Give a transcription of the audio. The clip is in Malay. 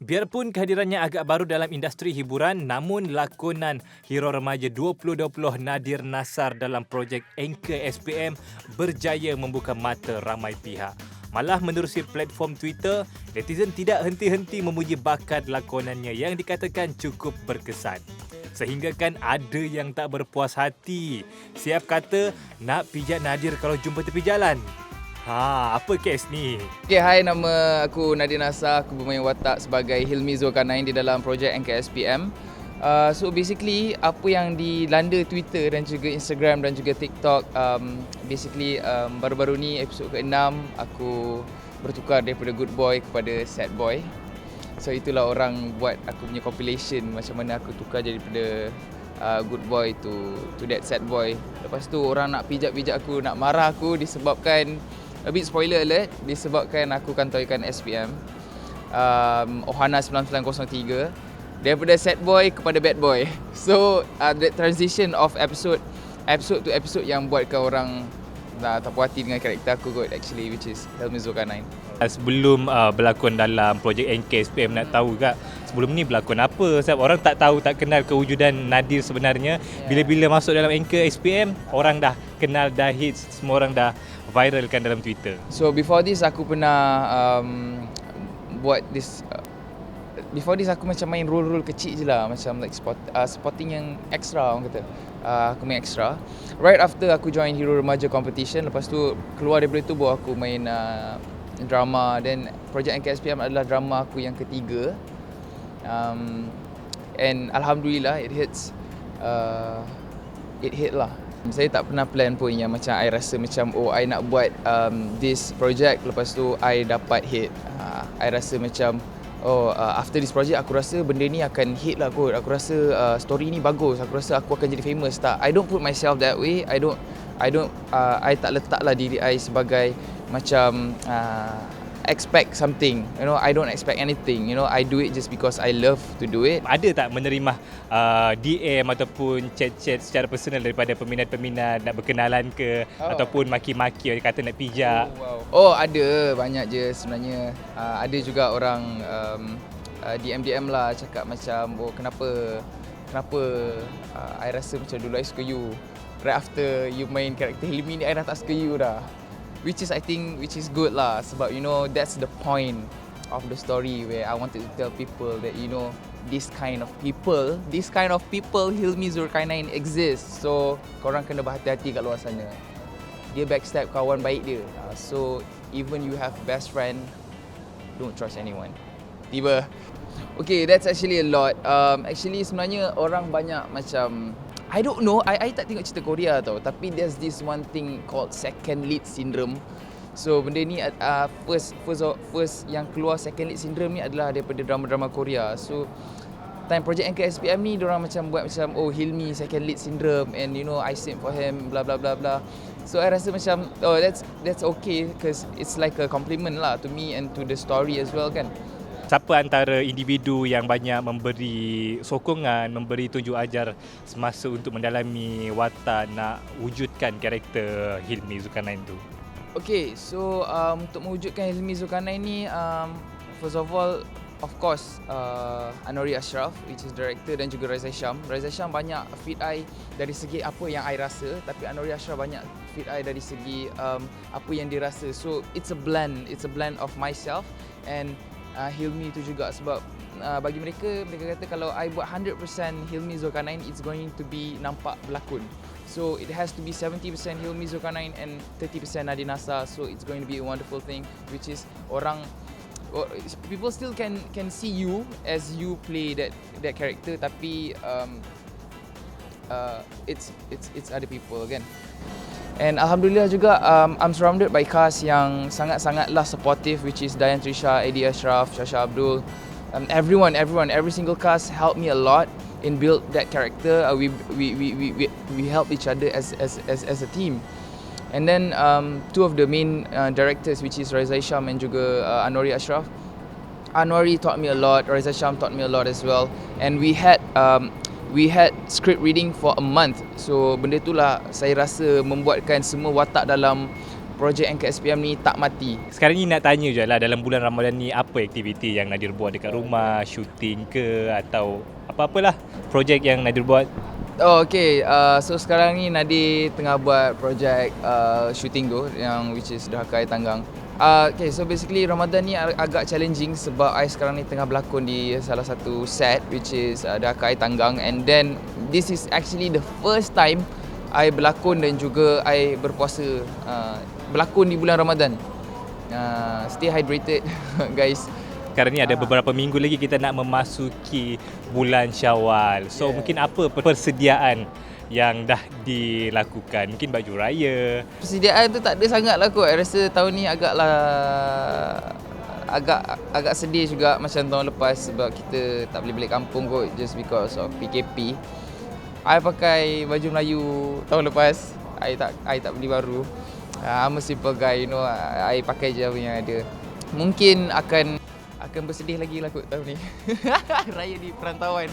Biarpun kehadirannya agak baru dalam industri hiburan, namun lakonan hero remaja 2020 Nadir Nassar dalam projek Anchor SPM berjaya membuka mata ramai pihak. Malah menerusi platform Twitter, netizen tidak henti-henti memuji bakat lakonannya yang dikatakan cukup berkesan. Sehingga kan ada yang tak berpuas hati. Siap kata nak pijak Nadir kalau jumpa tepi jalan. Apa kes ni? Okay, hai, nama aku Nadir Nassar. Aku bermain watak sebagai Hilmi Zulkarnain di dalam projek NKSPM. So basically, apa yang dilanda Twitter dan juga Instagram dan juga TikTok, baru-baru ni episod ke-6 aku bertukar daripada good boy kepada sad boy. So itulah orang buat aku punya compilation macam mana aku tukar daripada good boy to that sad boy. Lepas tu orang nak pijak-pijak aku, nak marah aku disebabkan, a bit spoiler alert, disebabkan aku kantoikan SPM Ohana 9903 daripada sad boy kepada bad boy. So that transition of episode to episode yang buatkan orang tak puas hati dengan karakter aku kot actually, which is Hilmi Zulkarnain. Sebelum berlakon dalam projek NKSPM, nak tahu tak sebelum ni berlakon apa? Sebab orang tak tahu, tak kenal kewujudan Nadir sebenarnya. Bila-bila masuk dalam NKSPM, orang dah kenal, dah hits, semua orang dah viralkan dalam Twitter. So before this aku pernah buat this before this aku macam main role-role kecil je lah, macam like spotting yang extra orang kata. Aku main extra. Right after aku join Hero Remaja Competition, lepas tu keluar daripada tu baru aku main drama. Dan projek NKSPM adalah drama aku yang ketiga. And Alhamdulillah it hit lah. Saya tak pernah plan pun yang macam I rasa macam I nak buat this project, lepas tu I dapat hit. I rasa macam after this project aku rasa benda ni akan hit lah kot. Aku rasa story ni bagus. Aku rasa aku akan jadi famous. Tak, I don't put myself that way. I tak letaklah diri I sebagai macam expect something. You know, I don't expect anything. You know, I do it just because I love to do it. Ada tak menerima DM ataupun chat-chat secara personal daripada peminat-peminat, nak berkenalan ke, ataupun maki-maki orang kata nak pijak? Ada, banyak je sebenarnya. Ada juga orang DM lah, cakap macam kenapa I rasa macam dulu I suka you, right after you main karakter Hilmi ni I dah tak suka you dah. Which is good lah, sebab you know that's the point of the story where I wanted to tell people that you know this kind of people Hilmi Zulkarnain exists. So korang kena berhati-hati kat luar sana. Dia backstab kawan baik dia. So even you have best friend, don't trust anyone. Tiba. Okay, that's actually a lot. Actually sebenarnya orang banyak macam, I don't know, I tak tengok cerita Korea tau, tapi there's this one thing called second lead syndrome. So benda ni first yang keluar second lead syndrome ni adalah daripada drama-drama Korea. So time project NKSPM ni diorang macam buat macam Hilmi second lead syndrome, and you know I simp for him blah blah blah blah. So I rasa macam that's okay, because it's like a compliment lah to me and to the story as well kan. Siapa antara individu yang banyak memberi sokongan, memberi tunjuk ajar semasa untuk mendalami watak nak wujudkan karakter Hilmi Zulkarnain tu? Okay, so untuk mewujudkan Hilmi Zulkarnain ni, first of all, of course, Anori Ashraf, which is director, dan juga Raisa Syam. Raisa Syam banyak feed I dari segi apa yang I rasa, tapi Anori Ashraf banyak feed I dari segi apa yang dia rasa. So it's a blend of myself and Hilmi tu juga, sebab bagi mereka kata kalau I buat 100% Hilmi Zulkarnain, it's going to be nampak berlakon. So it has to be 70% Hilmi Zulkarnain and 30% Nadir Nassar. So it's going to be a wonderful thing, which is people still can see you as you play that character, tapi it's other people again. And Alhamdulillah juga, I'm surrounded by cast yang sangat-sangatlah supportive, which is Dayan Trisha, Eddie Ashraf, Shasha Abdul, every single cast helped me a lot in build that character. We help each other as a team. And then two of the main directors, which is Raisa Syam and juga Anori Ashraf. Anori taught me a lot, Raisa Syam taught me a lot as well. And we had script reading for a month. So benda itulah saya rasa membuatkan semua watak dalam projek Anchor SPM ni tak mati. Sekarang ni nak tanya je lah, dalam bulan Ramadan ni apa aktiviti yang Nadir buat dekat rumah, shooting ke atau apa-apalah projek yang Nadir buat? Oh, okay. So sekarang ni Nadir tengah buat projek shooting tu yang which is Derhaka Air Tanggang. Okay, so basically Ramadan ni agak challenging sebab I sekarang ni tengah berlakon di salah satu set which is Derhaka Air Tanggang, and then this is actually the first time I berlakon dan juga I berpuasa berlakon di bulan Ramadan. Stay hydrated guys. Sekarang ni ada beberapa minggu lagi kita nak memasuki bulan Syawal. So mungkin apa persediaan yang dah dilakukan? Mungkin baju raya. Persediaan tu tak ada sangat lah kot. I rasa tahun ni agak sedih juga macam tahun lepas sebab kita tak boleh balik kampung kot just because of PKP. I pakai baju Melayu tahun lepas. I tak beli baru. I'm a simple guy, you know. I pakai je apa yang ada. Mungkin akan bersedih lagi lah kot tahun ni. Raya di perantauan.